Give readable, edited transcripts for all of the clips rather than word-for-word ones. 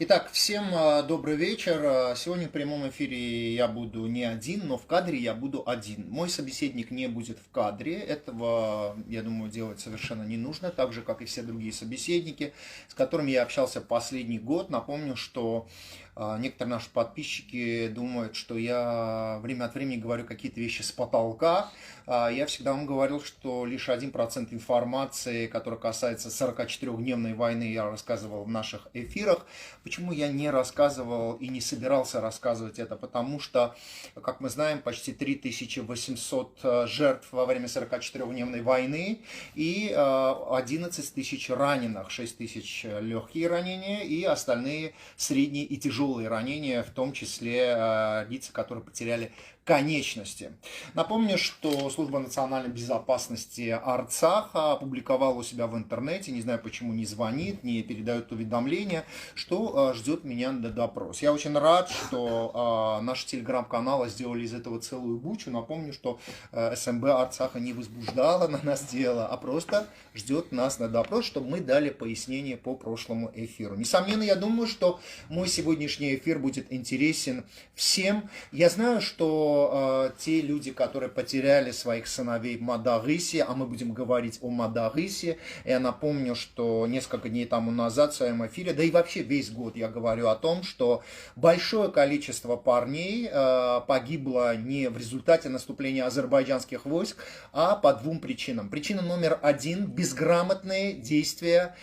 Итак, всем добрый вечер. Сегодня в прямом эфире я буду не один, но в кадре я буду один. Мой собеседник не будет в кадре. Этого, я думаю, делать совершенно не нужно, так же, как и все другие собеседники, с которыми я общался последний год. Напомню, что некоторые наши подписчики думают, что я время от времени говорю какие-то вещи с потолка. Я всегда вам говорил, что лишь 1% информации, которая касается 44-дневной войны, я рассказывал в наших эфирах. Почему я не рассказывал и не собирался рассказывать это? Потому что, как мы знаем, почти 3800 жертв во время 44-дневной войны и 11 тысяч раненых, 6 тысяч легкие ранения и остальные средние и тяжелые ранения, в том числе лица, которые потеряли конечности. Напомню, что Служба национальной безопасности Арцаха опубликовала у себя в интернете, не знаю почему не звонит, не передает уведомления, что ждет меня на допрос. Я очень рад, что наши телеграм-каналы сделали из этого целую бучу. Напомню, что СМБ Арцаха не возбуждала на нас дело, а просто ждет нас на допрос, чтобы мы дали пояснение по прошлому эфиру. Несомненно, я думаю, что мой сегодняшний эфир будет интересен всем. Я знаю, что те люди, которые потеряли своих сыновей в Мадарысе, а мы будем говорить о Мадарысе, я напомню, что несколько дней тому назад в своем эфире, да и вообще весь год я говорю о том, что большое количество парней погибло не в результате наступления азербайджанских войск, а по двум причинам. Причина номер один – безграмотные действия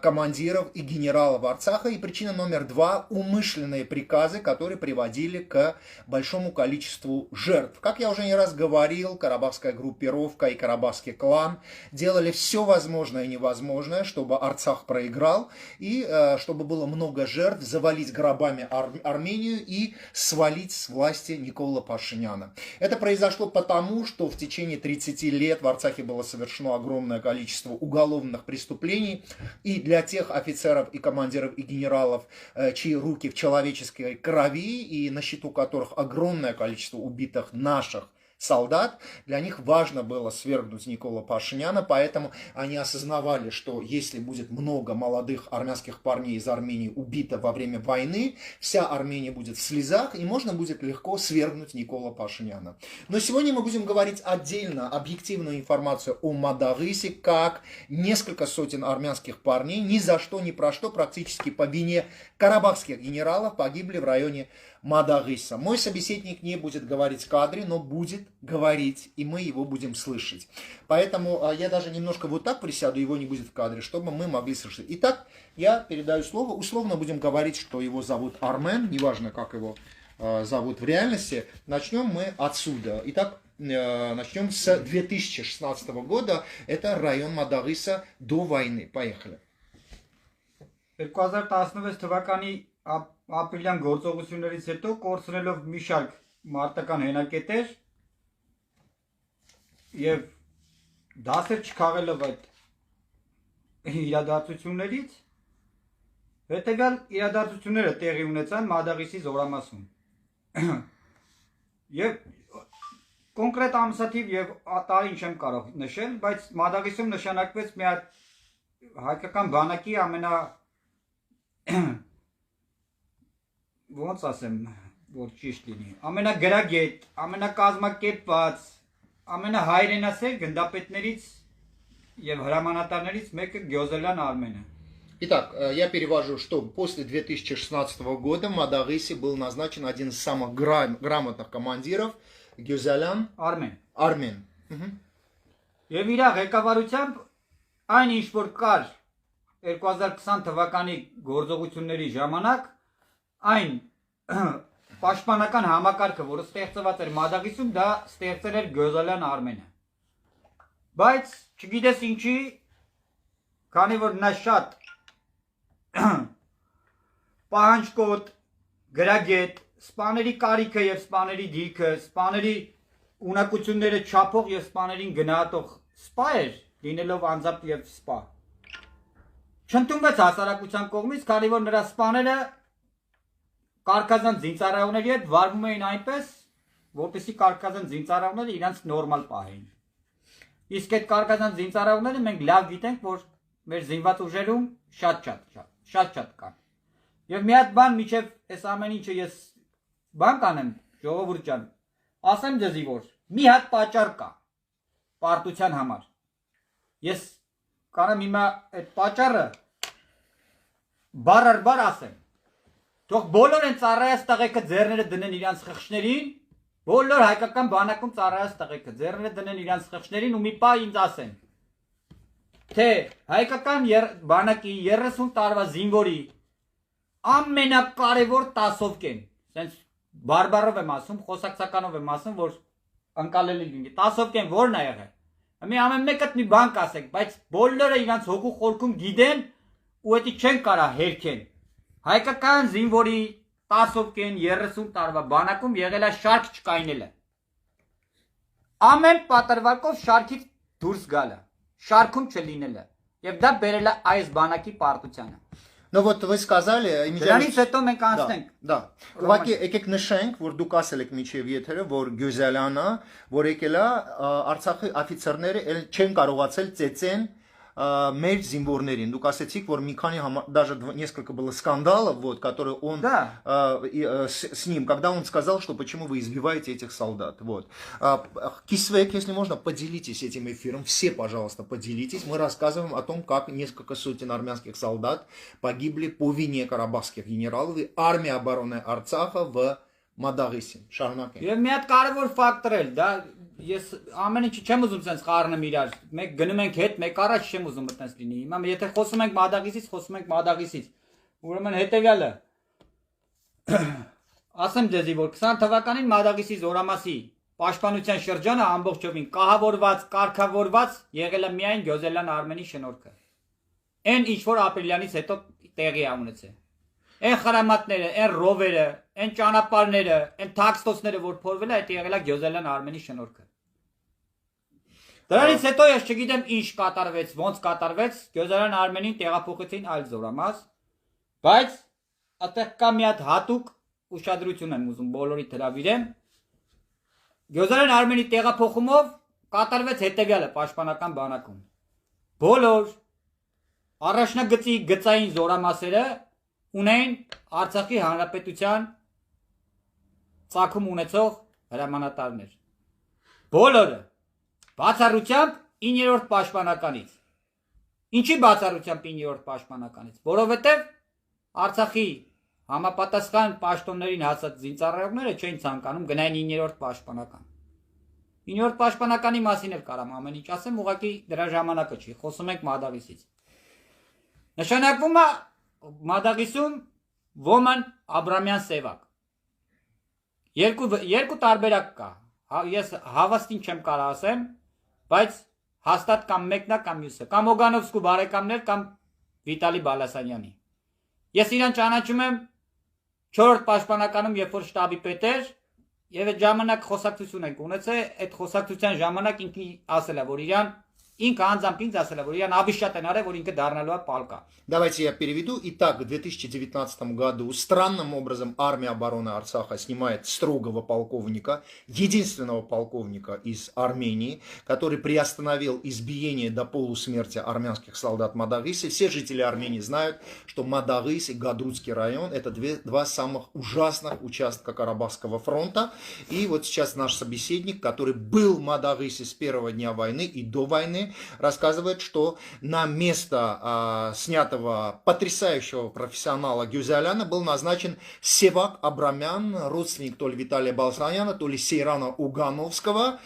командиров и генералов Арцаха, и причина номер два – умышленные приказы, которые приводили к большому количеству жертв. Как я уже не раз говорил, карабахская группировка и карабахский клан делали все возможное и невозможное, чтобы Арцах проиграл и чтобы было много жертв, завалить гробами Армению и свалить с власти Никола Пашиняна. Это произошло потому, что в течение 30 лет в Арцахе было совершено огромное количество уголовных преступлений, и для тех офицеров и командиров и генералов, чьи руки в человеческой крови и на счету которых огромное количество убитых наших солдат, для них важно было свергнуть Никола Пашиняна, поэтому они осознавали, что если будет много молодых армянских парней из Армении убито во время войны, вся Армения будет в слезах, и можно будет легко свергнуть Никола Пашиняна. Но сегодня мы будем говорить отдельно объективную информацию о Мадарысе, как несколько сотен армянских парней ни за что, ни про что, практически по вине карабахских генералов погибли в районе Мадарыса. Мой собеседник не будет говорить в кадре, но будет говорить, и мы его будем слышать. Поэтому я даже немножко вот так присяду, его не будет в кадре, чтобы мы могли слышать. Итак, я передаю слово. Условно будем говорить, что его зовут Армен, неважно, как его зовут в реальности. Начнем мы отсюда. Итак, начнем с 2016 года. Это район Мадарыса до войны. Поехали. 2016 թվականի ապրիլյան գործողություններից հետո կորցնելով մի շարք մարտական հենակետեր եւ դասեր չքաղելով այդ իրադարձություններից հետեւյալ իրադարձությունները տեղի ունեցան Մադաղիսի զորամասում եւ կոնկրետ ամսաթիվ եւ տարին չեմ կարող նշել, բայց Մադաղիսում նշանակվեց մի հատ հայկական բանակի ոնց ասեմ, որ ճիշտ լինի, ամենագրագետ, ամենակազմակերպված, ամենահայրենասեր գնդապետներից եւ հրամանատարներից մեկը Գյոզելյան Արմենը. Итак, я перевожу, что после 2016 года в Мадарысе был назначен один из самых грамотных командиров, Гюзелян Армен. Եվ իր ղեկավարությամբ այն ինչ որ կար 2020 թվականի գործողությունների ժամանակ այն պաշտպանական համակարգը, որը ստեղծված էր Մադաղիսում, դա ստեղծել էր Գյոզելյան Արմենը։ Բայց չգիտես ինչի, քանի որ նա շատ պահանջկոտ, գրագետ, սպաների կարիքը եւ սպաների դիրքը, սպաների ունակությունները չափող եւ սպաներին գնահատող սպա էր, լինելով անձամբ եւ սպա։ Չընդունվեց հասարակության կողմից, քանի որ նրա սպաները կարկազան զինծառայողների հետ վարվում էին այնպես, որպեսզի կարկազան զինծառայողները իրենց նորմալ պահեին։ Իսկ այդ կարկազան զինծառայողները մենք լավ գիտենք, որ մեր զինված ուժերում շատ կան։ Եվ մի հատ բան միջև այս ամեն ինչը ես բան կանեմ, ժողովուրդ ջան, ասեմ ձեզի որ մի հատ պատճառ կա պարտության համար։ Ես կանեմ հիմա այդ պատճառը բառ առ բառ ասեմ։ Թող բոլոր են ծառայած տղեկը ձեռները դնեն իրանց խղճներին, բոլոր հայկական բանակում ծառայած տղեկը ձեռները դնեն իրանց խղճներին ու մի պա ինձ ասեն, թե հայկական բանակի 30 տարվա զինվորի ամենակարևոր տասովկեն, սենց բարբարով եմ ասում, խոսակցականով եմ ասում, որ անկալելի լինի, տասովկեն որն է եղել։ Մի ամեն մեկըտ մի բան կասեք, բայց բոլորը իրանց հոգու խորքում գիտեն ու էդի չեն կարա հերքեն։ Հայկական զինվորի տասովկեն 30 տարվա բանակում եղել է շարք չկայնելը։ Ամեն պատրվակով շարքից դուրս գալը, шаркում չլինելը, եւ դա բերել է այս բանակի պարտությանը։ Ну вот вы сказали, Դրանից հետո մենք անցնենք։ Да. Ուղղակի եկեք նշենք, որ դուք ասել եք միջև եթերը, որ Գյուզելյանը, որ եկել է Արցախի օֆիցերները չեն կարողացել ծեծեն մեր զինվորներին. Դուք ասեցիք, որ մի քանի даже несколько было скандалов, вот, которые он с ним, когда он сказал, что почему вы избиваете этих солдат. Вот. Кисвек, если можно, поделитесь этим эфиром, все, пожалуйста, поделитесь. Мы рассказываем о том, как несколько сотен армянских солдат погибли по вине карабахских генералов и армии обороны Арцаха в Մադաղիսին, շարունակենք։ Եվ մի հատ կարևոր ֆակտոր էլ, դա ես ամեն ինչի չեմ ուզում sense խառնում իրար։ Մեկ գնում ենք հետ, մեկ առաջ չեմ ուզում այդպես լինի։ Հիմա եթե խոսում ենք Մադաղիսից, խոսում ենք Մադաղիսից։ Ուրեմն հետեւյալը։ Ասեմ ձեզի, որ 20 թվականին Մադաղիսի Զորամասի պաշտպանության շրջանը ամբողջովին կահավորված, կարգավորված եղել է միայն Գյոզելյան Արմենի շնորհքը։ Այն ինչ որ ապրիլյանից հետո տեղի է ունեցել։ Այն խրամատները, այն ռովերը, այն ճանապարհները, այն տաքստոսները, որ փորվել է, այդ եղել է Գյոզելյան Արմենի շնորհքը։ Դրանից հետո ես չգիտեմ ինչ կատարվեց, ոնց կատարվեց, Գյոզելյան Արմենին տեղափոխեցին այլ Զորամաս, բայց այդտեղ կա մի հատ հատուկ ուշադրություն եմ ուզում բոլորի հրավիրեմ։ Գյոզելյան Արմենի տեղափոխումով կատարվեց հետևյալը պաշտպանական բանակում։ Բոլոր առաջնագծի գծային զորամասերը ունեն Արցախի հանրապետության ցակում ունեցող հրամանատարներ։ Բոլորը բացառությամբ 9-րդ պաշտպանականից։ Ինչի բացառությամբ 9-րդ պաշտպանականից, որովհետև Արցախի համապատասխան պաշտոններին հասած զինծառայողները չէին ցանկանում գնային 9-րդ պաշտպանական։ 9-րդ պաշտպանականի մասին էլ կարամ ամեն ինչ ասեմ, ուղղակի դրա ժամանակը չի, խոսում ենք Մադաղիսից։ Նշանակվում է Մադաղիսում ոման Աբրամյան Սևակ։ Երկու տարբերակ կա։ Ես հավաստին չեմ կարող ասեմ, բայց հաստատ կամ մեկն է կամ մյուսը, կամ Օգանովսկու բարեկամներ կամ Վիտալի Բալասանյանի։ Ես իրան ճանաչում եմ 4-րդ պաշտպանականում, երբ որ շտաբի պետ էր, եւ այդ ժամանակ խոսակցություն ենք ունեցել, այդ խոսակցության ժամանակ ինքը ասել է, որ իրան инка анзамп ինձ ասել է, որ իրան абիշատ են արել, որ ինքը դառնալու է պալկա։ Давайте я переведу. Итак, в 2019 году странным образом армия обороны Арцаха снимает строгого полковника, единственного полковника из Армении, который приостановил избиение до полусмерти армянских солдат Мадагыси. Все жители Армении знают, что Мадагыс и Гадрутский район — это два самых ужасных участка Карабахского фронта. И вот сейчас наш собеседник, который был в Мадагысе с первого дня войны и до войны, рассказывает, что на место снятого потрясающего профессионала Гюзеляна был назначен Севак Абрамян, родственник то ли Виталия Баласаняна, то ли Сейрана Угановского.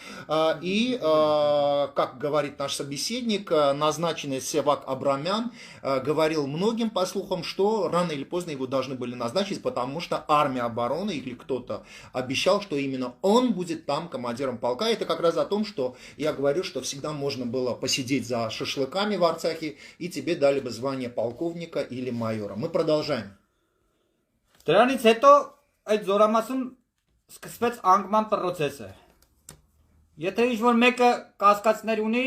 И, как говорит наш собеседник, назначенный Севак Абрамян говорил многим, по слухам, что рано или поздно его должны были назначить, потому что армия обороны или кто-то обещал, что именно он будет там командиром полка. Это как раз о том, что я говорю, что всегда можно было посидеть за шашлыками в Арцахе, и тебе дали бы звание полковника или майора. Мы продолжаем. Դրանից հետո այդ զորամասում սկսվեց անկման process-ը։ Եթե ինչ-որ մեկը կասկածներ ունի,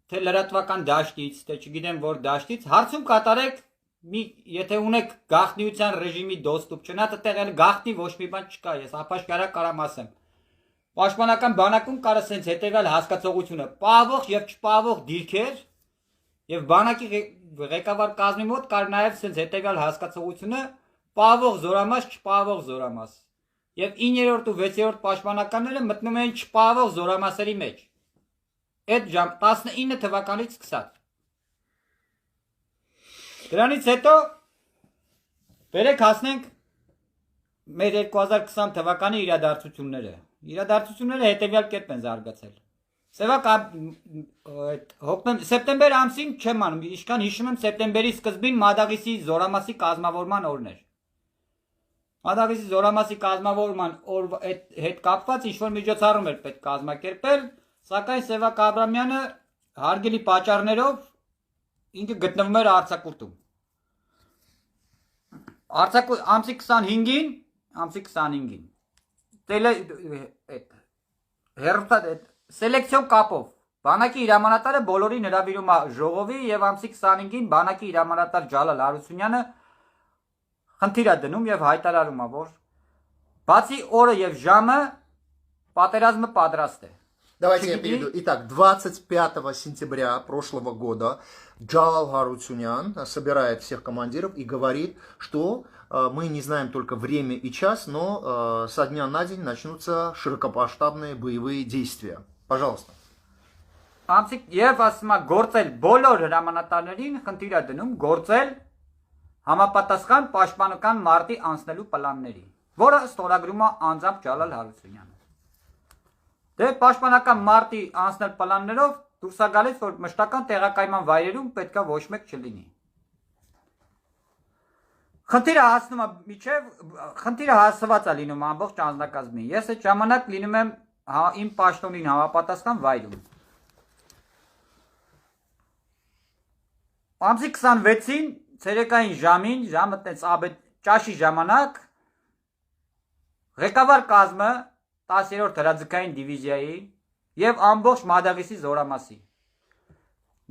թե լրատվական դաշտից, թե չգիտեմ որ դաշտից, հարցում կատարեք, եթե ունեք գաղտնիության ռեժիմի դոստուպ, չնայած այդտեղ էլ գաղտնի ոչ մի բան չկա, ես ապաշկարա կարամ ասեմ։ Պաշտպանական բանակում կարա սենց հետևյալ հասկացողությունը՝ պահվող եւ չպահվող դիրքեր Եվ բանակի ղեկավար կազմի մոտ կար նաև սենց հետևյալ հասկացողությունը պահվող զորամաս, չպահվող զորամաս։ Եվ 9-րդ ու 6-րդ պաշտպանականները մտնում էին չպահվող զորամասերի մեջ։ Այդ 19 թվականից սկսած։ Դրանից հետո վերեք հասնենք մեր 2020 թվականի իրադարձությունները։ Իրադարձությունները հետևյալ կերպ են զարգացել։ Սեպտեմբեր ամսին չեմ անում, իշքան հիշում եմ սեպտեմբերի սկզբին Մադաղիսի զորամասի կազմավորման օրն էր։ Մադաղիսի զորամասի կազմավորման հետ կապված ինչ-որ միջոցառում էր պետք կազմակերպել, սակայն Սևակ Աբրամյանը հարգելի պատճառներով ինքը գտնվում էր արձակուրդում։ Ամսի 25-ին սելեկցիոն կապով բանակի հրամանատարը բոլորին հրավիրում է ժողովի եւ ամսի 25-ին բանակի հրամանատար Ջալալ Հարությունյանը խնդիր է դնում եւ հայտարարում է, որ բացի օրը եւ ժամը պատերազմը պատրաստ է։ Давайте я перейду. Итак, 25 сентября прошлого года Джалал Харутюнян собирает всех командиров и говорит, что мы не знаем только время и час, но со дня на день начнутся широкомасштабные боевые действия. Пожалуйста. Եվ ասում է գործել բոլոր հրամանատարներին խնդիր է դնում գործել համապատասխան պաշտպանական մարտի անցնելու պլանների, որը ստորագրում է անձամբ Ջալալ Հարությունյանը։ Դե պաշտպանական մարտի անցնել պլաններով դուրս է գալիս, որ մշտական տեղակայման վայրերում պետքա ոչ մեկ չլինի։ Խնդիրը հասցված է լինում ամբողջ անձնակազմին։ Ես այդ ժամանակ լինում եմ իմ պաշտոնին համապատասխան վայրում։ Ամսի 26-ին ցերեկային ժամին, ժամը տենց ճաշի ժամանակ ղեկավար կազմը 10-րդ հրաձգային դիվիզիայի եւ ամբողջ Մադաղիսի զորամասի։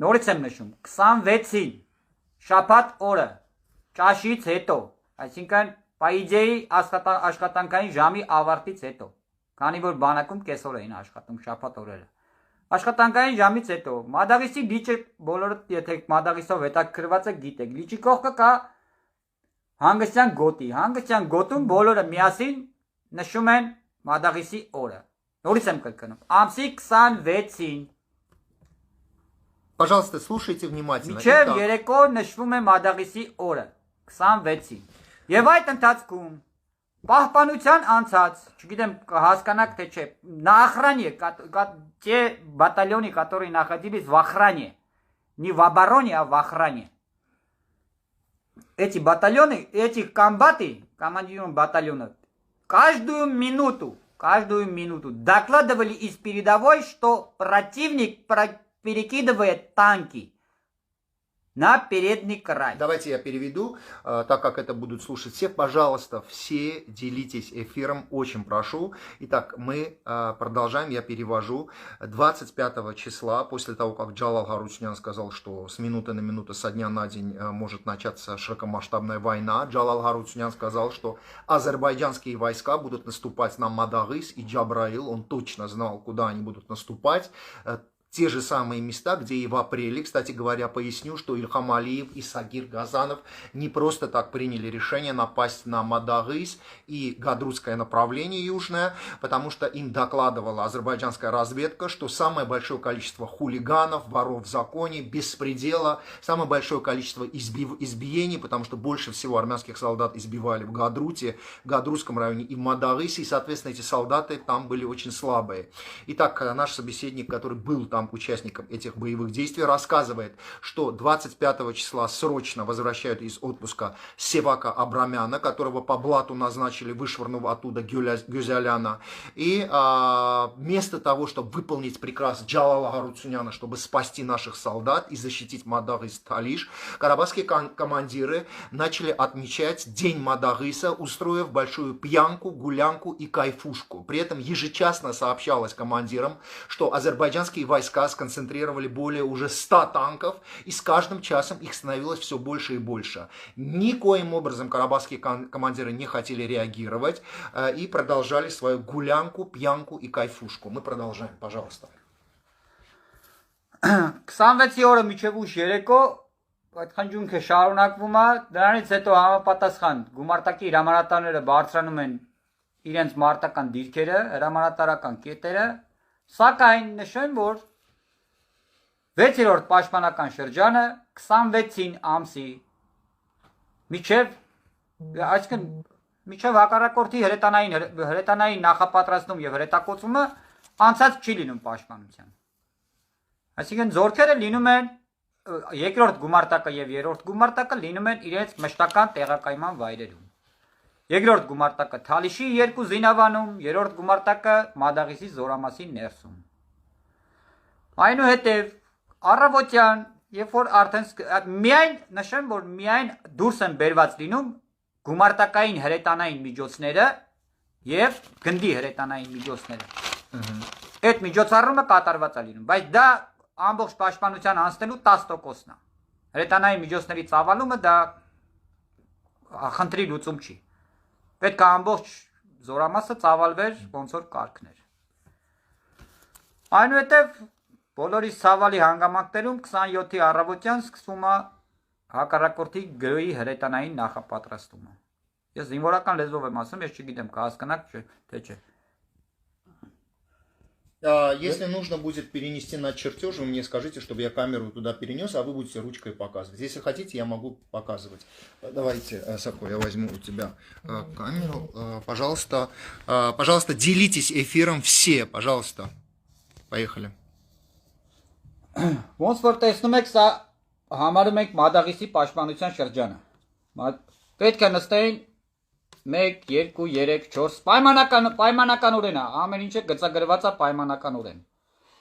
Նորից եմ նշում, 26-ին շաբաթ օրը ճաշից հետո, այսինքն պայիջեի աշխատանքային ժամի ավարտից հետո, քանի որ բանակում կեսօր էին աշխատում շաբաթ օրերը։ Աշխատանքային ժամից հետո Մադաղիսի լիճը բոլորը եթե Մադաղիսով հետաքրված եք գիտեք, լիճի կողքը կա հանգստյան գոտի, հանգստյան գոտում բոլորը միասին նշում են Մադաղիսի օրը։ Նորից եմ կրկնում, ամսի 26-ին։ Пожалуйста, слушайте внимательно. Մինչև երեկո նշվում է Մադաղիսի օրը, 26-ին։ Եվ այդ ընթացքում պահպանության անցած, չգիտեմ հասկանաք թե չէ, на охране, те батальоны, которые находились в охране, не в обороне, а в охране. Эти батальоны, эти комбаты, командиры батальонов, каждую минуту докладывали из передовой, что противник перекидывает танки на передний край. Давайте я переведу, так как это будут слушать все. Пожалуйста, все делитесь эфиром, очень прошу. Итак, мы продолжаем, я перевожу. 25 числа, после того, как Джалал Харутюнян сказал, что с минуты на минуту, со дня на день может начаться широкомасштабная война, Джалал Харутюнян сказал, что азербайджанские войска будут наступать на Мадагис и Джабраил. Он точно знал, куда они будут наступать. Те же самые места, где и в апреле, кстати говоря, поясню, что Ильхам Алиев и Сагир Газанов не просто так приняли решение напасть на Мадагис и Гадрутское направление южное, потому что им докладывала азербайджанская разведка, что самое большое количество хулиганов, воров в законе, беспредела, самое большое количество избиений, потому что больше всего армянских солдат избивали в Гадруте, в Гадрутском районе и в Мадагисе, и, соответственно, эти солдаты там были очень слабые. Итак, наш собеседник, который был там участником этих боевых действий, рассказывает, что 25 числа срочно возвращают из отпуска Севака Абрамяна, которого по блату назначили, вышвырнув оттуда Гюзяляна. И вместо того, чтобы выполнить приказ Джалала Харутюняна, чтобы спасти наших солдат и защитить Мадагис Талиш, карабахские командиры начали отмечать День Мадагиса, устроив большую пьянку, гулянку и кайфушку. При этом ежечасно сообщалось командирам, что азербайджанские войска сконцентрировали более уже 100 танков, и с каждым часом их становилось все больше и больше. Никоим образом карабахские командиры не хотели реагировать и продолжали свою гулянку, пьянку и кайфушку. Мы продолжаем, пожалуйста. 26 օրը միջև ուշ երեկո այդ խնջունքը շարունակվում է, դրանից հետո համապատասխան գումարտակի հրամանատարները բարձրանում են իրենց մարտական դիրքերը, հրամանատարական կետերը, սակայն նշեմ, որ 6-րդ պաշտպանական շրջանը 26-ին ամսի այսինքն միջև հակառակորդի հրետանային նախապատրաստում եւ հրետակոծումը անցած չի լինում պաշտպանության։ Այսինքն զորքերը լինում են երկրորդ գումարտակը եւ երրորդ գումարտակը լինում են իրենց մշտական տեղակայման վայրերում։ Երկրորդ գումարտակը Թալիշի 2 զինավանում, երրորդ գումարտակը Մադաղիսի զորամասի ներսում։ Այնուհետև առավոտյան, երբ որ արդեն միայն նշեմ, որ միայն դուրս են բերված լինում գումարտակային հրետանային միջոցները եւ գնդի հրետանային միջոցները։ Այդ միջոցառումը կատարված է լինում, բայց դա ամբողջ պաշտպանության անցնելու 10%-ն է։ Հրետանային միջոցների ծավալումը դա խնդրի լուծում չի։ Պետք է ամբողջ զորամասը ծավալվեր ոնց որ կարգներ։ Այնուհետև բոլորի ցավալի հանգամանքներում 27-ի առավոտյան սկսվում է հակառակորդի գրոյի հրետանային նախապատրաստումը։ Ես զինվորական լեզվով եմ ասում, ես չգիտեմ կհասկանաք թե չէ։ Если нужно будет перенести на чертеж, вы мне скажите, чтобы я камеру туда перенес, а вы будете ручкой показывать. Если хотите, я могу показывать. Давайте, Сако, я возьму у тебя камеру. Пожалуйста, пожалуйста, делитесь эфиром все, пожалуйста. Поехали. Ոնց որ տեսնում եք, սա համարում ենք Մադաղիսի պաշտպանության շրջանը։ Պետք է նստեին 1, 2, 3, 4 պայմանականորեն է, ամեն ինչը գծագրված է պայմանականորեն։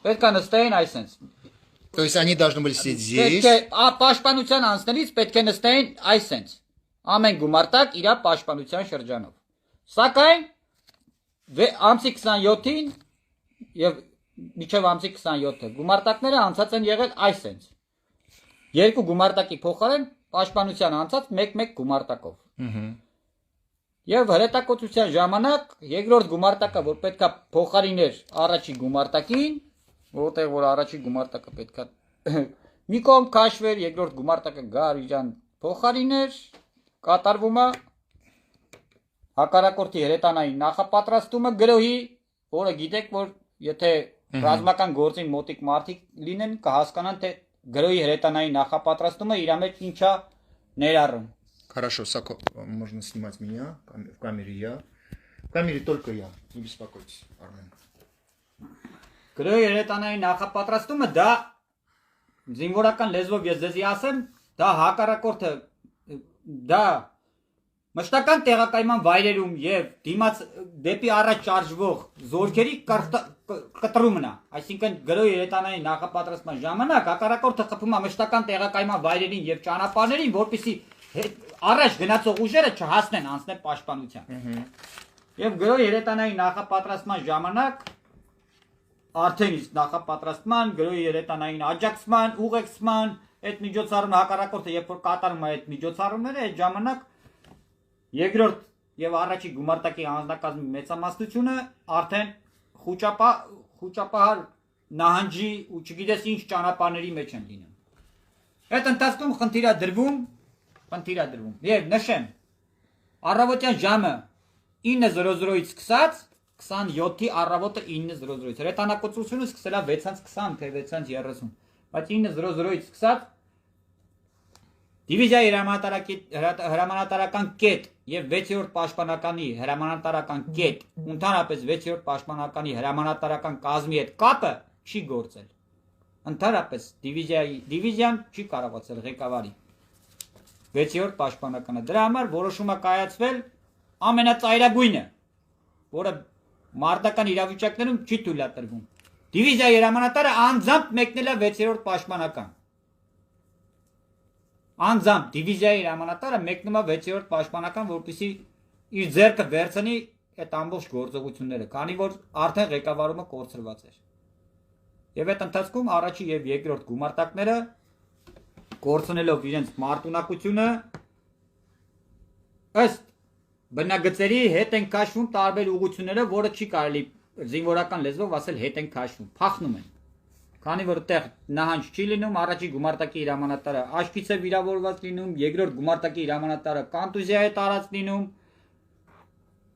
Պետք է նստեին այսպես։ То есть они должны были сидеть здесь. Պետք է պաշտպանության անցնելիս պետք է նստեին այսպես։ Ամեն գումարտակ իր պաշտպանության շրջանով։ Սակայն ամսի 27-ին եւ միջև ամսի 27-ը գումարտակները անցած են եղել այսպես։ Երկու գումարտակի փոխարեն պաշտպանության անցած 1-1 գումարտակով։ Եվ հրետակոծության ժամանակ երկրորդ գումարտակը, որ պետքա փոխարիներ առաջի գումարտակին, որտեղ որ առաջի գումարտակը պետքա մի կողմ քաշվեր, երկրորդ գումարտակը գար իրան փոխարիներ, կատարվում է հակառակորդի հրետանային նախապատրաստումը գրոհի, որը գիտեք, որ եթե ռազմական գործին մոտիկ մարդիկ լինեն, կհասկանան, թե գրոհի հրետանային նախապատրաստումը իր մեջ ինչա ներառում։ Хорошо, Сако, можно снимать меня, в камере я. В камере только я, не беспокойтесь, Армен. Գրոհի հրետանային նախապատրաստումը դա զինվորական լեզվով ես ձեզ ասեմ, դա հակառակորդը դա մշտական տեղակայման վայրերում եւ դիմաց դեպի առաջ շարժվող զորքերի կտրումն է, այսինքն գրոհի հրետանային նախապատրաստման ժամանակ հակառակորդը խփում է մշտական տեղակայման վայրերին եւ ճանապարհներին, որպեսզի առաջ գնացող ուժերը չհասնեն անցնել պաշտպանության։ Եվ գրոհի հրետանային նախապատրաստման ժամանակ արդեն իսկ նախապատրաստման, գրոհի հրետանային աջակցման, ուղեկցման, այդ միջոցառումը հակառակորդը երբ որ կատարում է այդ միջոցառումները, այդ ժամանակ երկրորդ եւ առաջի գումարտակի անձնակազմի մեծամասնությունը արդեն խուճապահար նահանջի ու չգիտես ինչ ճանապարհների մեջ են լինում։ Այդ ընթացքում խնդիր է դրվում եւ նշեմ առավոտյան ժամը 9:00-ից սկսած 27-ի առավոտը 9:00-ից հրետանակոծությունը սկսել է 6:20 թե 6:30, բայց 9:00-ից սկսած դիվիզիայի հրամանատարական կետ եւ 6-րդ պաշտպանականի հրամանատարական կետ, ընդհանրապես 6-րդ պաշտպանականի հրամանատարական կազմի հետ կապը չի գործել։ Ընդհանրապես դիվիզիան չի կարողացել ղեկավարի 6-րդ պաշտպանականը։ Դրա համար որոշումը կայացվել ամենածայրագույնը, որը մարտական իրավիճակներում չի թույլատրվում։ Դիվիզիայի հրամանատարը անձամբ մեկնել է 6-րդ պաշտպանական։ Անձամբ դիվիզիայի հրամանատարը մեկնում է 6-րդ պաշտպանական, որպեսզի իր ձեռքը վերցնի այդ ամբողջ գործողությունները, քանի որ արդեն ղեկավարումը կորցրված էր։ Եվ այդ ընթացքում առաջի եւ երկրորդ գումարտակները կորցնելով իրենց մարտունակությունը ըստ բնագծերի հետ են քաշվում տարբեր ուղղությունները, որը չի կարելի զինվորական լեզվով ասել հետ են քաշվում, փախնում են։ Քանի որ այդտեղ նահանջ չի լինում, առաջի գումարտակի հրամանատարը աչքից է վիրավորված լինում, երկրորդ գումարտակի հրամանատարը կոնտուզիա է տարած լինում։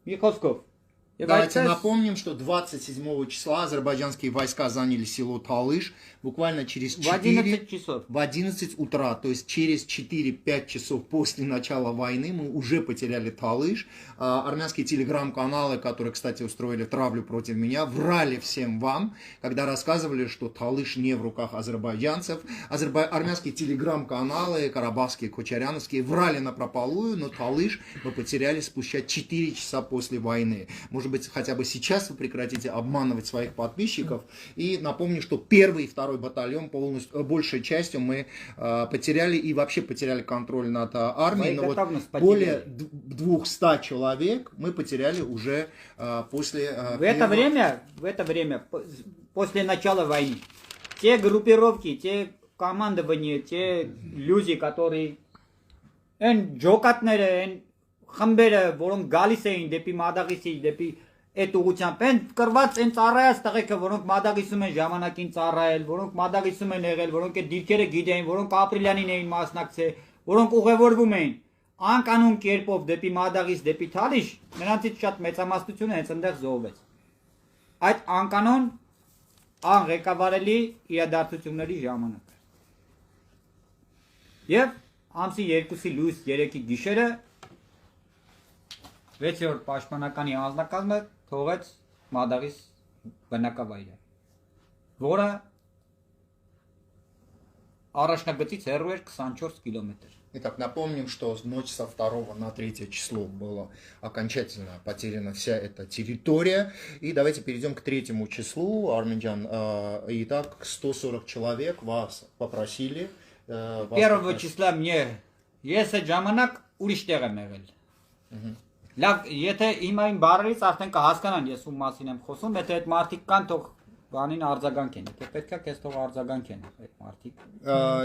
Մի խոսքով։ Давайте напомним, что 27 числа азербайджанские войска заняли село Талыш буквально через 4... в 11 утра, то есть через 4-5 часов после начала войны мы уже потеряли Талыш. Армянские телеграм-каналы, которые, кстати, устроили травлю против меня, врали всем вам, когда рассказывали, что Талыш не в руках азербайджанцев. Армянские телеграм-каналы, карабахские, кочаряновские, врали напропалую, но Талыш мы потеряли спустя 4 часа после войны. Может быть, хотя бы сейчас вы прекратите обманывать своих подписчиков. И напомню, что 1-й и 2-й батальон полностью, большей частью мы потеряли и вообще потеряли контроль над армией. Но вот более 200 человек мы потеряли уже после... В это время, после начала войны, те группировки, те командования, те люди, которые... Ջոկատները, խմբերը, որոնք գալիս էին դեպի Մադաղիսի, դեպի այդ ուղությամբ են կրված են ծառայած տղեկը, որոնք Մադաղիսում են ժամանակին ծառայել, որոնք Մադաղիսում են եղել, որոնք այդ դիրքերը գիտեին, որոնք ապրիլյանին էին մասնակցել, որոնք ուղևորվում էին անկանոն կերպով դեպի Մադաղիս, դեպի Թալիշ, նրանցից շատ մեծամասնությունը հենց այնտեղ զոհվեց։ Այդ անկանոն անղեկավարելի իրադարձությունների ժամանակ։ Եվ ամսի 2-ի լույս 3-ի գիշերը 6-րդ պաշտպանականի անձնակազմը թողեց Մադաղիս բնակավայրը, որը առաջնագծից հեռու էր 24 կիլոմետր։ Итак, напомним, что ночь со 2 на 3 число была окончательно потеряна вся эта территория. И давайте перейдем к 3 числу, Арменджан. Итак, 140 человек вас попросили. 1 числа мне ես այդ ժամանակ ուրիշ տեղ եմ եղել։ Լավ, եթե հիմա իմ բառերից արդեն կհասկանան ես ում մասին եմ խոսում, եթե այդ մարդիկ կան, թող բանին արձագանք են, եթե պետք է քեզ թող արձագանք են այդ մարդիկ։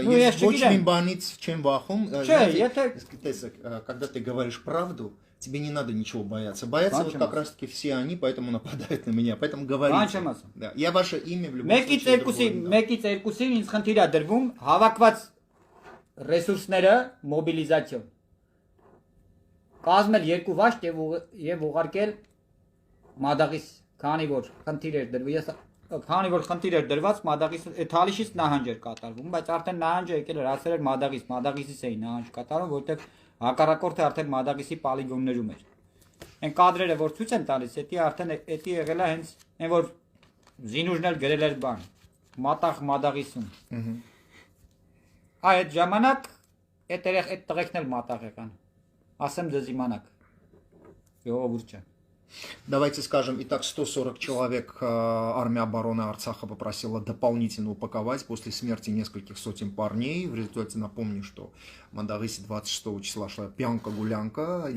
Есть очень банից чем вахум. Եթե когда ты говоришь правду, тебе не надо ничего бояться. Боятся вот как раз таки все они, поэтому нападают на меня. Поэтому говорите. Да. Я ваше имя в любом случае. Մեկից երկուսին ինձ խնդիր է դրվում հավաքված ռեսուրսները մոբիլիզացիոն կազմել երկու վաշտ եւ ուղարկել Մադաղիս, քանի որ խնդիր էր դրված Մադաղիս Թալիշից նահանջ էր կատարվում, բայց արդեն նահանջը եկել էր հասել էր Մադաղիսից էին նահանջ կատարում, որտեղ հակառակորդը արդեն Մադաղիսի պոլիգոններում էր։ Այն կադրերը որ ցույց են տալիս, դա արդեն դա եղել է հենց այն որ զինուժն էլ գրել էր բան Մատաղ Մադաղիսում։ Այդ ժամանակ այդ տղեկն էլ մատաղ եկան։ Ասեմ ձեզ իմանաք։ Ժողովուրդ ջան։ Давайте скажем, итак, 140 человек армия обороны Арцаха попросила дополнительно упаковать после смерти нескольких сотен парней. В результате напомню, что в Мадагысе 26 числа шла пьянка-гулянка.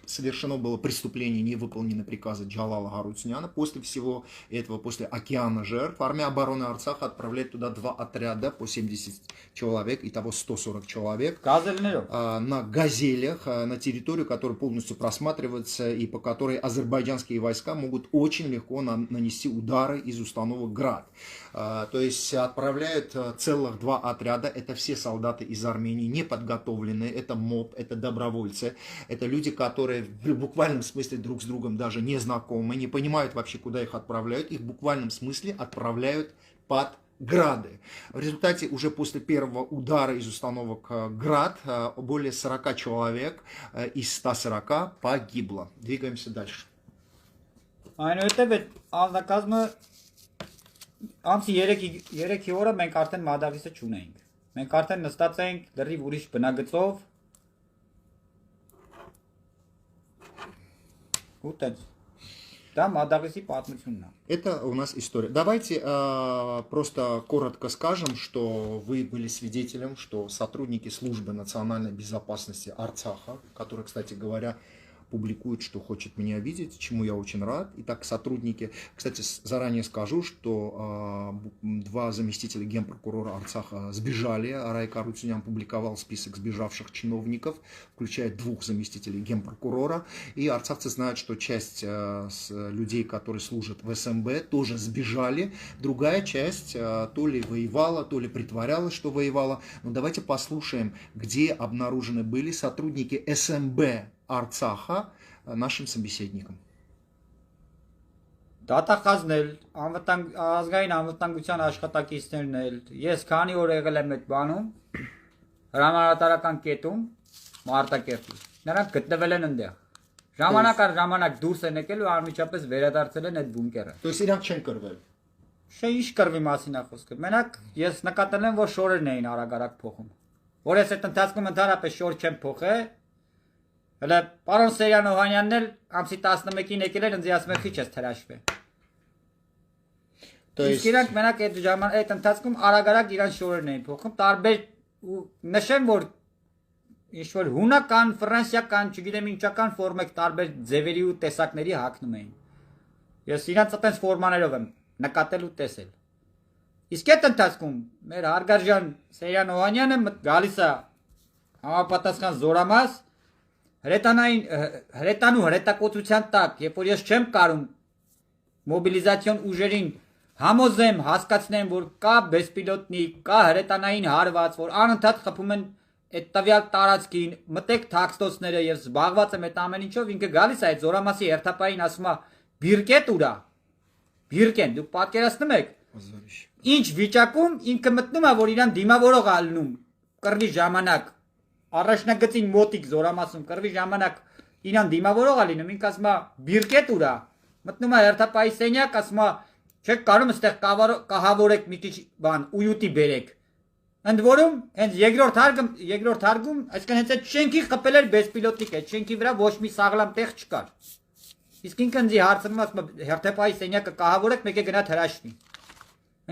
Совершено было преступление, не выполнены приказы Джалала Гарутюняна. После всего этого, после океана жертв, армия обороны Арцаха отправляет туда 2 отряда по 70 человек, итого 140 человек. На газелях, на территорию, которая полностью просматривается и по которой азербайджанские войска могут очень легко нанести удары из установок «Град». То есть отправляют целых 2 отряда, это все солдаты из Армении, неподготовленные, это МОП, это добровольцы, это люди, которые в буквальном смысле друг с другом даже не знакомы, не понимают вообще, куда их отправляют, их в буквальном смысле отправляют под Грады. В результате уже после первого удара из установок «Град» более 40 человек из 140 погибло. Двигаемся дальше. Այնուհետև այդ անձնակազմը ամսի 3-ի օրը մենք արդեն Մադաղիսը չունեինք։ Մենք արդեն նստած էինք լրիվ ուրիշ բնագծով։ Ուտեց։ Да, Мадагыси պատմությունն է։ Это у нас история. Давайте просто коротко скажем, что вы были свидетелем, что сотрудники службы национальной безопасности Арцаха, которые, кстати говоря, публикует, что хочет меня видеть, чему я очень рад. Итак, сотрудники, кстати, заранее скажу, что 2 заместителя генпрокурора Арцаха сбежали. Арайк Арутюнян опубликовал список сбежавших чиновников, включая 2 заместителей генпрокурора. И арцахцы знают, что часть людей, которые служат в СМБ, тоже сбежали. Другая часть то ли воевала, то ли притворялась, что воевала. Но давайте послушаем, где обнаружены были сотрудники СМБ Արցախը нашим собеседникам. Դատախազնել, ազգային անվտանգության աշխատակիցներն էլ, ես քանի օր եղել եմ այդ բանում, հրամանատարական կետում, Մարտակերտի, նրանք գտնվել են այնտեղ, ժամանակ առ ժամանակ դուրս են եկել ու անմիջապես վերադարձել են այդ բունկերը։ То есть իրանք չեն կրվել։ Ինչ կրվի մասին է խոսքը։ Մենակ ես նկատել եմ, որ շորերն էին արագ-արագ փոխում։ Որ ես այդ ընթացքում ընդհանրապես շոր չեմ փոխել, հələ պարոն Սերյան Օհանյանն էլ ամսի 11-ին եկել էր, ինձ ասում է՝ «Քիչ ես թրաշվե»։ То есть իրանք մենակ այդ ընթացքում արագ-արագ իրան շորերն էին փոխում, տարբեր նշեմ, որ ինչ-որ հունական, ֆրանսիական, չգիտեմ ինչական ֆորմեք տարբեր ձևերի ու տեսակների հագնում էին։ Ես իրանց այդպես ֆորմաներով եմ նկատել ու տեսել։ Իսկ այդ ընթացքում մեր հարգարժան Սերյան Օհանյանը գալիս է համապատասխան զորամաս հրետանու հրետակոծության տակ, երբ որ ես չեմ կարում մոբիլիզացիոն ուժերին համոզեմ, հասկացնեմ, որ կա բեսպիլոտնիկ, կա հրետանային հարված, որ անընդհատ խփում են այդ տվյալ տարածքին, մտեք թաքստոցները եւ զբաղված եմ այդ ամեն ինչով, ինքը գալիս է այդ զորամասի հերթապային ասում է՝ «Բիրկետ ուրա»։ Բիրկեն, դուք պատկերացնում եք։ Ինչ վիճակում ինքը մտնում է, որ իրան դիմավորող է ալնում կռվի ժամանակ, առաջնագծին մոտիկ զորամասում կռվի ժամանակ իրան դիմավորող է լինում, ինքը ասում է «Բիրկետ ուրա»։ Մտնում է հերթապայի սենյակ, ասում է «Չեք կարում այստեղ կահավորեք մի քիչ բան, ույուտի բերեք»։ Ընդ որում, հենց երկրորդ հարգում, այսինքն հենց այդ շենքի խփել էր բեսպիլոտնիկ, այդ շենքի վրա ոչ մի սաղլամ տեղ չկար։ Իսկ ինքը ինձ հարցնում ասում է հերթապայի սենյակը կահավորեք, մեկ է գնա հրաշվի։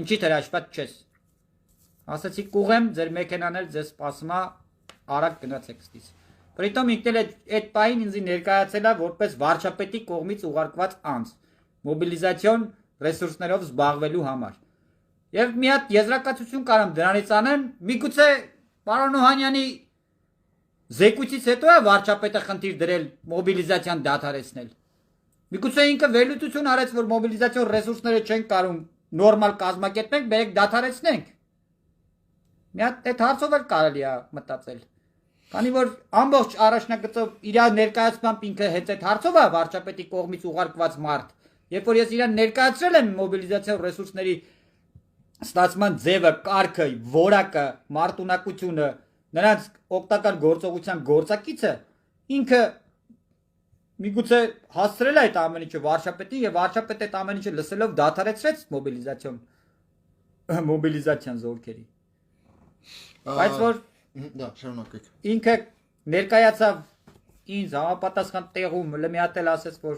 Ինչի հրաշված չես։ Ասացի կուղեմ, ձեր մեքենան էլ ձեզ սպասում է, արագ գնացեք ստից։ Պրիտոմ ինքն էլ այդ պահին ինձ ներկայացել է որպես վարչապետի կողմից ուղարկված անձ, մոբիլիզացիոն ռեսուրսներով զբաղվելու համար։ Եվ մի հատ եզրակացություն կարամ դրանից անեմ, միգուցե պարոն Օհանյանի զեկույցից հետո է վարչապետը խնդիր դրել մոբիլիզացիան դադարեցնել։ Միգուցե ինքը վերլուծություն արեց, որ մոբիլիզացիոն ռեսուրսները չեն կարում նորմալ կազմակերպենք, բերեք դադարեցնենք։ Մի հատ այդ հարցով էլ կարելի է մտածել։ Քանի որ ամբողջ առաջնագծով իր ներկայացմամբ ինքը հենց այդ հարցով է վարչապետի կողմից ուղարկված մարդ, երբ որ ես իրան ներկայացրել եմ մոբիլիզացիոն ռեսուրսների ստացման ձևը, կարգը, որակը, մարտունակությունը, նրանց օգտակար գործողության գործակիցը, ինքը միգուցե հասցրել է այդ ամեն ինչը վարչապետին եւ վարչապետը այդ ամեն ինչը լսելով դադարեցրեց մոբիլիզացիան զորքերի։ Բայց որ да, շարունակեք։ ինքը ներկայացավ ինձ համապատասխան տեղում մի հատ էլ ասեց, որ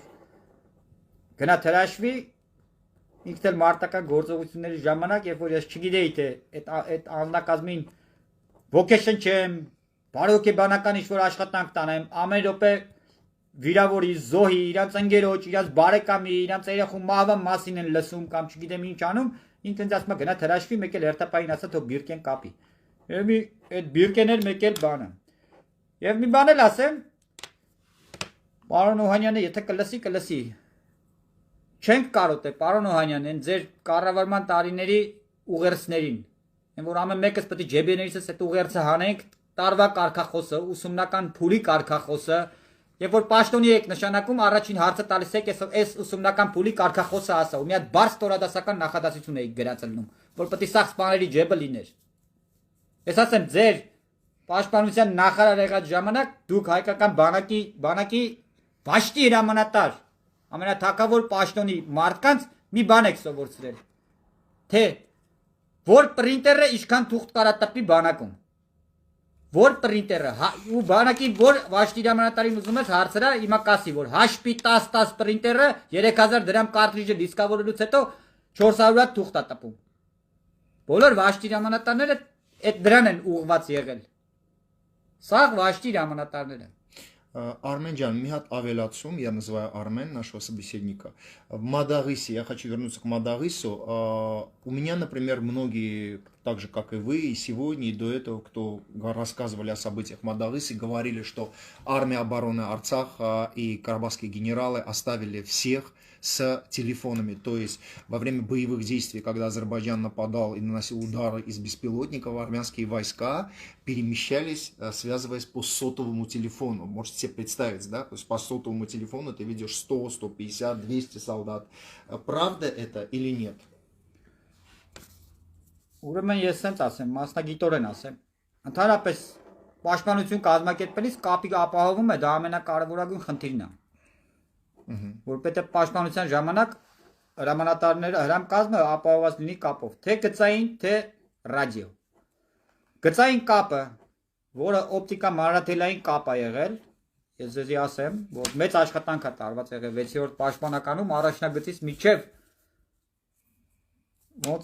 գնա հրաշվի, ինքն էլ մարտական գործողությունների ժամանակ, երբ որ ես չգիտեի թե այդ անձնակազմին ոգեշնչեմ, բարոյոգեբանական ինչ-որ աշխատանք տանեմ, ամեն րոպե վիրավորի, զոհի, իրանց ընկերոջ, իրանց բարեկամի, իրանց երեխու մահվան մասին են լսում կամ չգիտեմ ինչ անում, ինքն ինձ ասում է գնա հրաշվի, մեկ էլ հերթապային ասա թող բիրկեն կապի։ Եվ այդ բիրկեն էլ մեկ էլ բանը։ Եվ մի բան էլ ասեմ, պարոն Օհանյանը եթե կլսի, չենք կարոտե, պարոն Օհանյան, են ձեր կառավարման տարիների ուղերձներին, են որ ամեն մեկս պետք է ջեբերներիցս այդ ուղերձը հանենք, տարվա կարգախոսը, ուսումնական փուլի կարգախոսը, երբ որ պաշտոնի եք նշանակում, առաջին հարցը տալիս եք այս ուսումնական փուլի կարգախոսը ասա, ու մի հատ բարձ տորադասական նախադասություն եք գրածելնում, որ պետք է սա սպաների ջեբը լիներ։ Ես ասեմ, ձեր պաշտպանության նախարար եղած ժամանակ դուք հայկական բանակի վաշտի հրամանատար ամենաթակավոր պաշտոնի մարդկանց մի բան եք սովորցրել, թե որ պրինտերը ինչքան թուղթ կարա տպի բանակում, որ պրինտերը ու բանակի որ վաշտի հրամանատարին ուզում ես հարցրա հիմա կասի, որ HP 1010 պրինտերը 3000 դրամ կարտրիջը դիսկավորելուց հետո 400 հատ թուղթ է տպում։ Բոլոր վաշտի հրամանատարները այդ դրան են ուղղված եղել։ Սա վաշտի հրամանատարները։ Армен Джан, Михат Авелацум, я называю Армен, нашего собеседника. В Мадагысе, я хочу вернуться к Мадагысу. У меня, например, многие, так же как и вы, и сегодня, и до этого, кто рассказывали о событиях в Мадагысе, говорили, что армия обороны Арцаха и карабахские генералы оставили всех с телефонами. То есть во время боевых действий, когда Азербайджан нападал и наносил удары из беспилотников, армянские войска перемещались, связываясь по сотовому телефону. Можете себе представить, да? То есть по сотовому телефону ты видишь 100, 150, 200 солдат. Правда это или нет? Ուրեմն ես սենց ասեմ, մասնագիտորեն ասեմ։ Ընդհանրապես պաշտպանություն կազմակերպելիս կապի ապահովում է, դա ամենակարևորագույն խնդիրն է։ Որովհետև պաշտպանության ժամանակ հրամանատարները հրամկազմը ապահովված լինի կապով, թե գծային, թե ռադիո։ Գծային կապը, որը օպտիկա մանրաթելային կապ է եղել, ես ձեզի ասեմ, որ մեծ աշխատանք է տարված եղել 6-րդ պաշտպանականում առաջնագծից միջև ոնց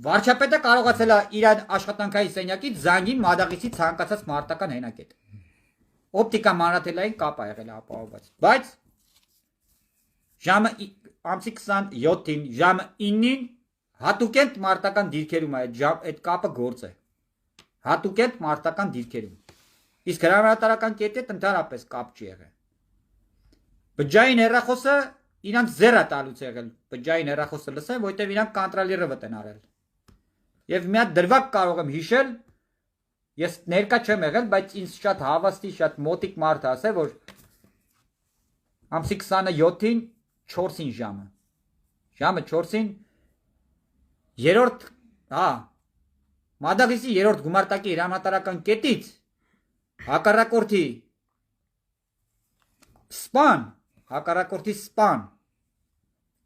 վարչապետը կարողացել է իր աշխատանքային սենյակից զանգին Մադաղիսի ցանկացած մարտական հենակետ։ Օպտիկա մանրաթելային կապ է եղել ապահովված, բայց ժամը ամսի 27-ին ժամը 9-ին հատուկենտ մարտական դիրքերում այդ կապը գործ է։ Հատուկենտ մարտական դիրքերում։ Իսկ հրամանատարական կետը ընդհանրապես կապ չի եղել։ Բջջային հեռախոսը իրանց զերա տալուց եղել, բջջային հեռախոսը լսեն, որտեղ իրանք կոնտրոլերը վտ են արել։ Եվ մի հատ դրվագ կարող եմ հիշել, ես ներկա չեմ եղել, բայց ինձ շատ հավաստի, շատ մոտիկ մարդ ասե, որ ամսի 27-ին 4-ին ժամը 4-ին երրորդ, Մադաղիսի երրորդ գումարտակի հրամանատարական կետից հակառակորդի սպան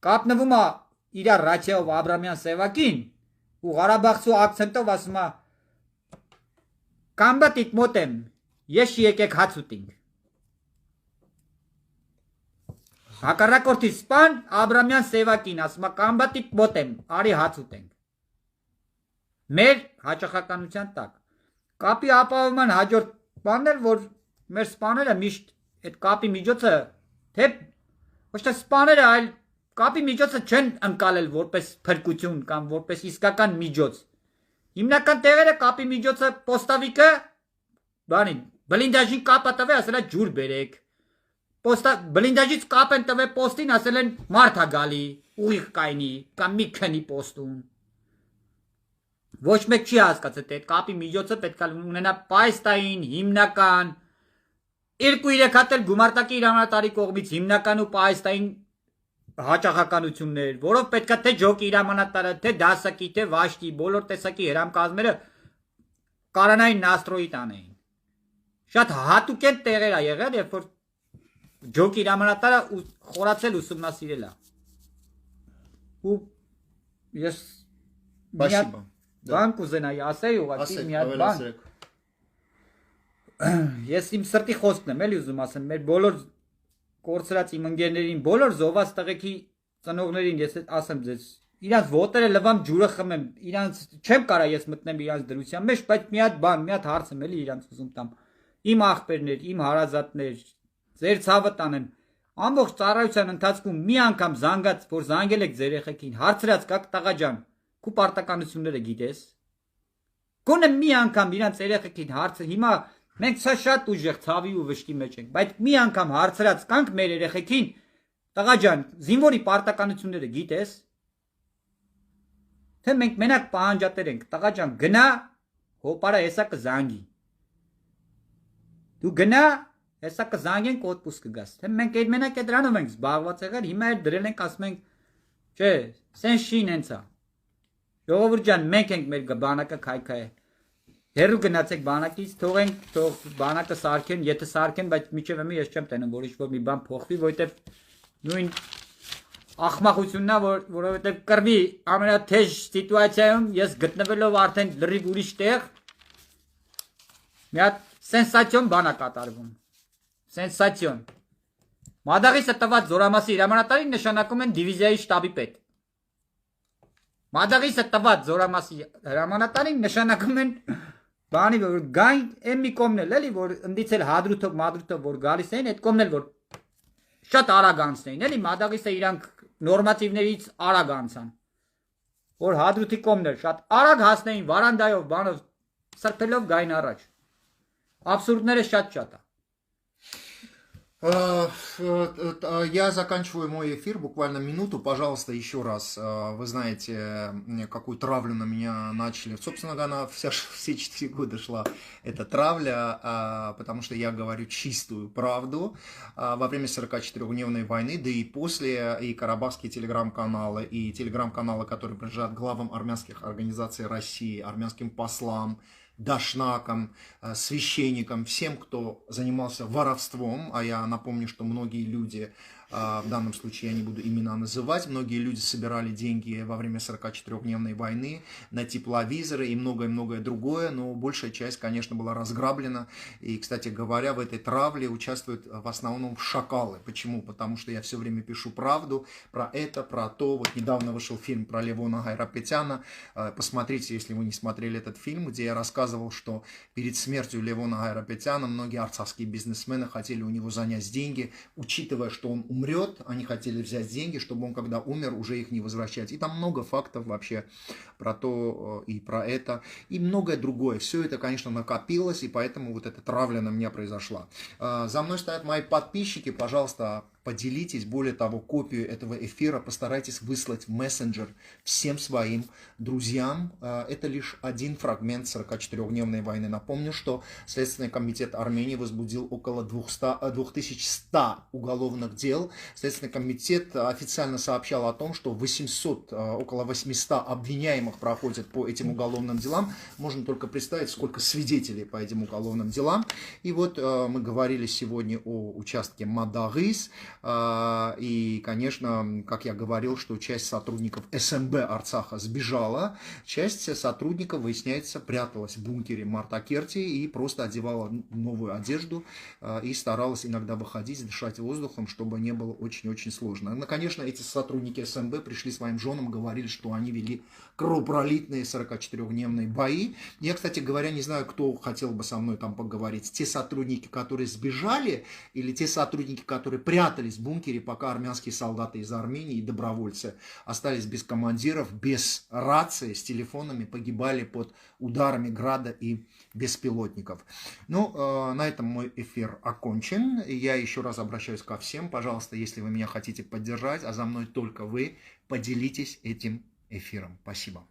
կապնվում է իր ռացիայով Աբրամյան Սևակին ու Ղարաբաղցու ակցենտով ասում է կամբատիտ մոտեմ, ես եկեք հաց ուտենք։ Հակառակորդի սպան Աբրամյան Սևակին ասում է կամբատիտ մոտեմ, արի հաց ուտենք։ Մեր հաճախականության տակ կապի ապահովման հաջորդ բանն էր, որ մեր սպաները միշտ այդ կապի միջոցը թե ոչ թե սպաները, այլ կապի միջոցը չեն ընկալել որպես փրկություն կամ որպես իսկական միջոց։ Հիմնական տեղերը կապի միջոցը պոստավիկը բլինդաժին կապը տվե, ասել է ջուր բերեք։ Բլինդաժից կապ են տվե պոստին, ասել են մարդ է գալի, ուղիղ կայնի կամ մի քնի պոստում։ Ոչ մեկ չի հասկացել, այդ կապի միջոցը պետք է ունենա պայստային, հիմնական, 2-3 հատ էլ գումարտակի հրամանատարի կողմից հիմնական ու պայստային հաճախականություններ, որով պետք է թե ջոկի հրամանատարը, թե դասակի, թե վաշտի, բոլոր տեսակի հրամկազմերը կարանային նաստրոյի տանեին։ Շատ հատուկենտ տեղեր է եղել, երբ որ ջոկի հրամանատարը խորացել ուսումնասիրել է։ Ու ես Спасибо. բան կուզենայի ասեի ուղղակի մի հատ բան։ Ես իմ սրտի խոսքն եմ էլի ուզում ասեմ, մեր բոլոր կորցրած իմ ընկերներին, բոլոր զոհված տղեկի ծնողներին ես ասեմ ձեզ, իրանց ոտերը լվամ ջուրը խմեմ, իրանց չեմ կարա ես մտնեմ իրանց դրության մեջ, բայց մի հատ բան, մի հատ հարց եմ էլի իրանց ուզում տամ։ Իմ աղբերներ, իմ հարազատներ, ձեր ցավը տանեմ։ Ամբողջ ծառայության ընթացքում մի անգամ զանգած, որ զանգել եք ձեր երեխեքին, հարցրած կաք տղա ջան, քու պարտականությունները գիտես։ Գոնե մի անգամ իրանց երեխեքին հարցը հիմա մենք սա շատ ուժեղ ցավի ու վշտի մեջ ենք, բայց մի անգամ հարցրած կանք մեր երեխեքին, տղա ջան, զինվորի պարտականությունները գիտես։ Թե մենք մենակ պահանջատեր ենք, տղա ջան, գնա, հոպարա հեսա կզանգի։ Դու գնա, հեսա կզանգենք օդպուստ կգաս։ Թե մենք այդ մենակ այդ դրանով ենք զբաղված եղել, հիմա էլ դրել ենք ասում ենք, չէ, սեն շին հենց է։ Ժողովուրդ ջան, մենք ենք մեր բանակը քայքայ։ Հերու գնացեք բանակից, թող բանակը սարքեն, եթե սարքեն, բայց միջև εμի ես չեմ տենում, որ ինչ-որ մի բան փոխվի, որովհետև նույն ախմախությունն է, որովհետև կռվի ամենաթեժ սիտուացիայում ես գտնվելով արդեն լրիվ ուրիշ տեղ, մի հատ սենսացիոն բան է կատարվում։ Սենսացիոն։ Մադաղիսը տված զորամասի հրամանատարին նշանակում են դիվիզիայի շտաբի պետ։ Մադաղիսը տված զորամասի հրամանատարին նշանակում են բանի որ գային եմ մի կողմն էլ էլի որ ընդից էլ հադրութով մադրութով որ գալիս էին այդ կողմն էլ որ շատ արագ անցնեին էլի մադաղիսը իրանք նորմատիվներից արագ անցան որ հադրութի կողմն էլ շատ արագ հասնեին վարանդայով բանով սրբելով գային առաջ абсурдները շատ է Я заканчиваю мой эфир, буквально минуту. Пожалуйста, еще раз. Вы знаете, какую травлю на меня начали. Собственно говоря, все 4 года шла эта травля, потому что я говорю чистую правду. Во время 44-дневной войны, да и после, и карабахские телеграм-каналы, и телеграм-каналы, которые принадлежат главам армянских организаций России, армянским послам, дашнакам, священникам, всем, кто занимался воровством, а я напомню, что многие люди, в данном случае я не буду имена называть, многие люди собирали деньги во время 44-дневной войны на тепловизоры и многое-многое другое, но большая часть, конечно, была разграблена. И, кстати говоря, в этой травле участвуют в основном шакалы. Почему? Потому что я все время пишу правду про это, про то. Вот недавно вышел фильм про Левона Гайрапетяна. Посмотрите, если вы не смотрели этот фильм, где я рассказывал, что перед смертью Левона Гайрапетяна многие арцахские бизнесмены хотели у него занять деньги, учитывая, что он умрет, они хотели взять деньги, чтобы он, когда умер, уже их не возвращать. И там много фактов вообще про то и про это, и многое другое. Все это, конечно, накопилось, и поэтому вот эта травля на меня произошла. За мной стоят мои подписчики, пожалуйста, поделитесь, более того, копию этого эфира постарайтесь выслать в мессенджер всем своим друзьям. Это лишь один фрагмент 44-дневной войны. Напомню, что Следственный комитет Армении возбудил около 2100 уголовных дел. Следственный комитет официально сообщал о том, что около 800 обвиняемых проходят по этим уголовным делам. Можно только представить, сколько свидетелей по этим уголовным делам. И вот мы говорили сегодня о участке Мадагис. И, конечно, как я говорил, что часть сотрудников СМБ Арцаха сбежала, часть сотрудников, выясняется, пряталась в бункере Мартакерти и просто одевала новую одежду и старалась иногда выходить, дышать воздухом, чтобы не было очень-очень сложно. Но, конечно, эти сотрудники СМБ пришли своим женам, говорили, что они вели кровопролитные 44-дневные бои. Я, кстати говоря, не знаю, кто хотел бы со мной там поговорить. Те сотрудники, которые сбежали, или те сотрудники, которые прятались в бункере, пока армянские солдаты из Армении и добровольцы остались без командиров, без рации, с телефонами, погибали под ударами града и беспилотников. Ну, на этом мой эфир окончен. Я еще раз обращаюсь ко всем. Пожалуйста, если вы меня хотите поддержать, а за мной только вы, поделитесь этим эфиром. Спасибо.